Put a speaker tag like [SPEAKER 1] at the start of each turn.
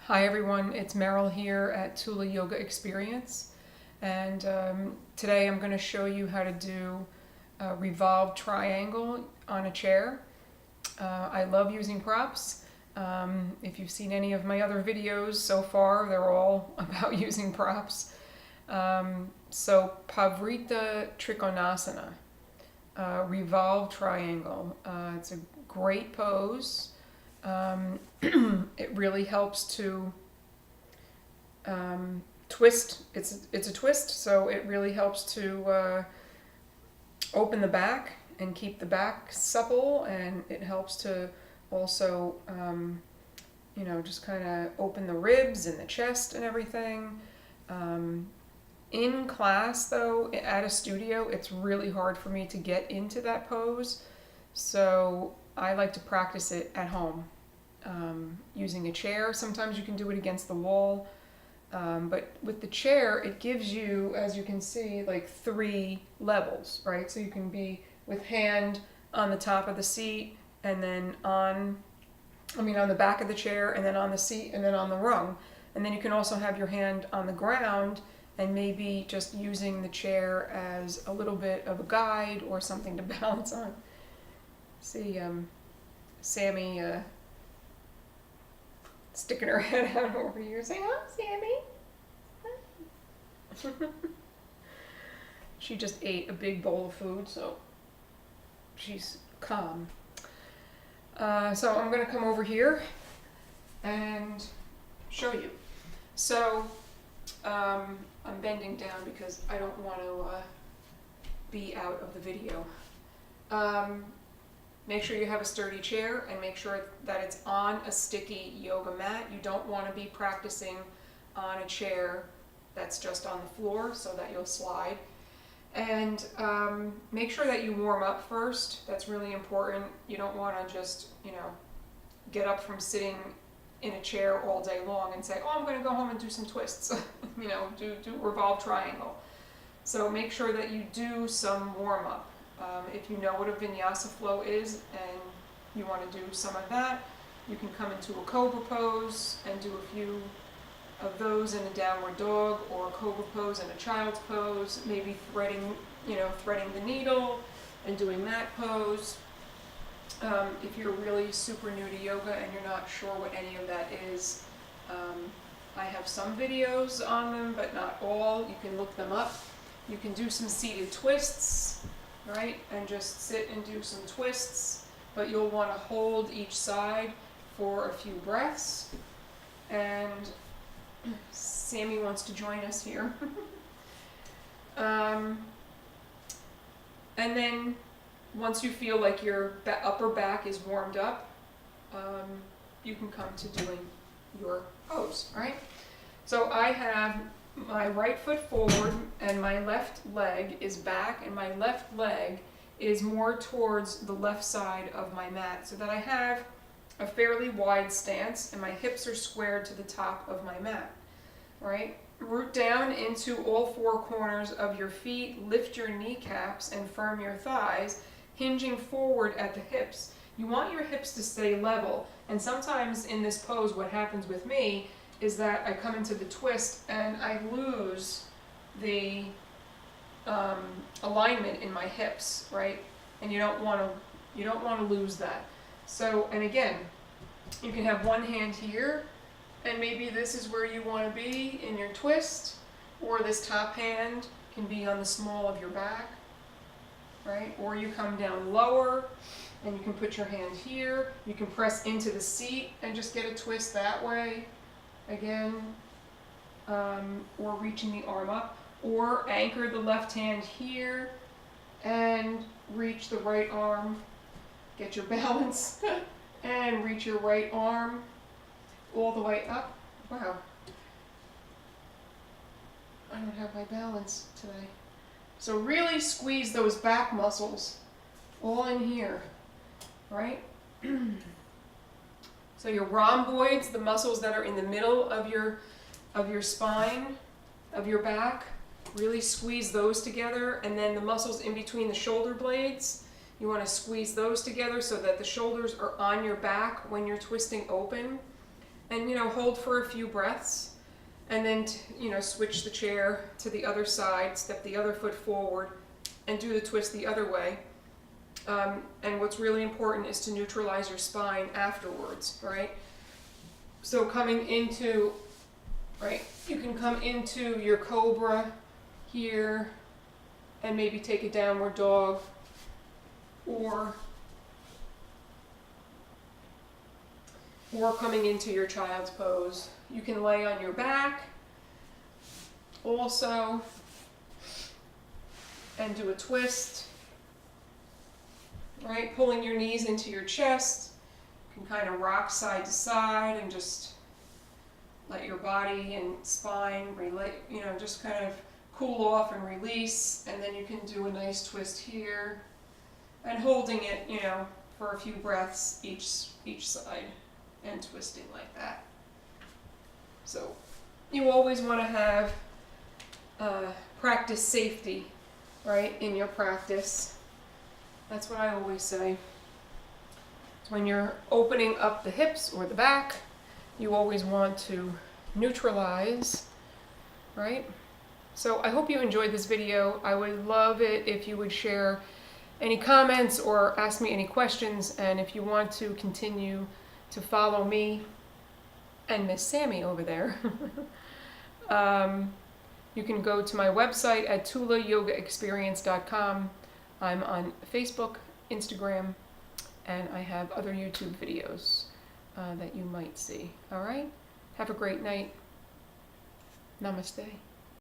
[SPEAKER 1] Hi everyone, it's Meryl here at Tula Yoga Experience, and today I'm going to show you how to do a revolved triangle on a chair. I love using props. If you've seen any of my other videos so far, they're all about using props. So Pavrita Trikonasana, revolved triangle. It's a great pose. It really helps to twist. It's a twist, so it really helps to open the back and keep the back supple, and it helps to also just kind of open the ribs and the chest and everything. In class though, at a studio, it's really hard for me to get into that pose, so I like to practice it at home using a chair. Sometimes you can do it against the wall, but with the chair it gives you, as you can see, like 3 levels, right? So you can be with hand on the top of the seat, and then on the back of the chair, and then on the seat, and then on the rung. And then you can also have your hand on the ground and maybe just using the chair as a little bit of a guide or something to balance on. See Sammy sticking her head out over here. Say, "Hi, Sammy." She just ate a big bowl of food, so she's calm. So I'm going to come over here and show you. So I'm bending down because I don't want to be out of the video. Make sure you have a sturdy chair, and make sure that it's on a sticky yoga mat. You don't want to be practicing on a chair that's just on the floor, so that you'll slide. And make sure that you warm up first. That's really important. You don't want to just, get up from sitting in a chair all day long and say, "Oh, I'm going to go home and do some twists." Do revolve triangle. So make sure that you do some warm up. If you know what a vinyasa flow is and you want to do some of that, you can come into a cobra pose and do a few of those in a downward dog, or a cobra pose and a child's pose, maybe threading the needle and doing that pose. If you're really super new to yoga and you're not sure what any of that is, I have some videos on them, but not all. You can look them up. You can do some seated twists, right? And just sit and do some twists, but you'll want to hold each side for a few breaths. And Sammy wants to join us here. And then once you feel like your upper back is warmed up, you can come to doing your pose, right? So I have my right foot forward and my left leg is back, and my left leg is more towards the left side of my mat, so that I have a fairly wide stance and my hips are squared to the top of my mat, right? Root down into all 4 corners of your feet, lift your kneecaps and firm your thighs, hinging forward at the hips. You want your hips to stay level, and sometimes in this pose what happens with me is that I come into the twist and I lose the alignment in my hips, right? And you don't want to lose that. So, and again, you can have one hand here, and maybe this is where you want to be in your twist, or this top hand can be on the small of your back, right? Or you come down lower and you can put your hand here. You can press into the seat and just get a twist that way. Again, or reaching the arm up, or anchor the left hand here and reach the right arm, get your balance, and reach your right arm all the way up. Wow, I don't have my balance today. So really squeeze those back muscles all in here, right? So your rhomboids, the muscles that are in the middle of your spine, of your back, really squeeze those together. And then the muscles in between the shoulder blades, you want to squeeze those together so that the shoulders are on your back when you're twisting open. and hold for a few breaths, and then switch the chair to the other side, step the other foot forward, and do the twist the other way. And what's really important is to neutralize your spine afterwards, right? So coming into, right, you can come into your cobra here and maybe take a downward dog, or coming into your child's pose. You can lay on your back also and do a twist, right? Pulling your knees into your chest. You can kind of rock side to side and just let your body and spine just kind of cool off and release. And then you can do a nice twist here and holding it, for a few breaths each side and twisting like that. So you always want to have practice safety, right, in your practice. That's what I always say. So when you're opening up the hips or the back, you always want to neutralize, right? So I hope you enjoyed this video. I would love it if you would share any comments or ask me any questions, and if you want to continue to follow me and Miss Sammy over there, you can go to my website at tulayogaexperience.com. I'm on Facebook, Instagram, and I have other YouTube videos that you might see. All right? Have a great night. Namaste.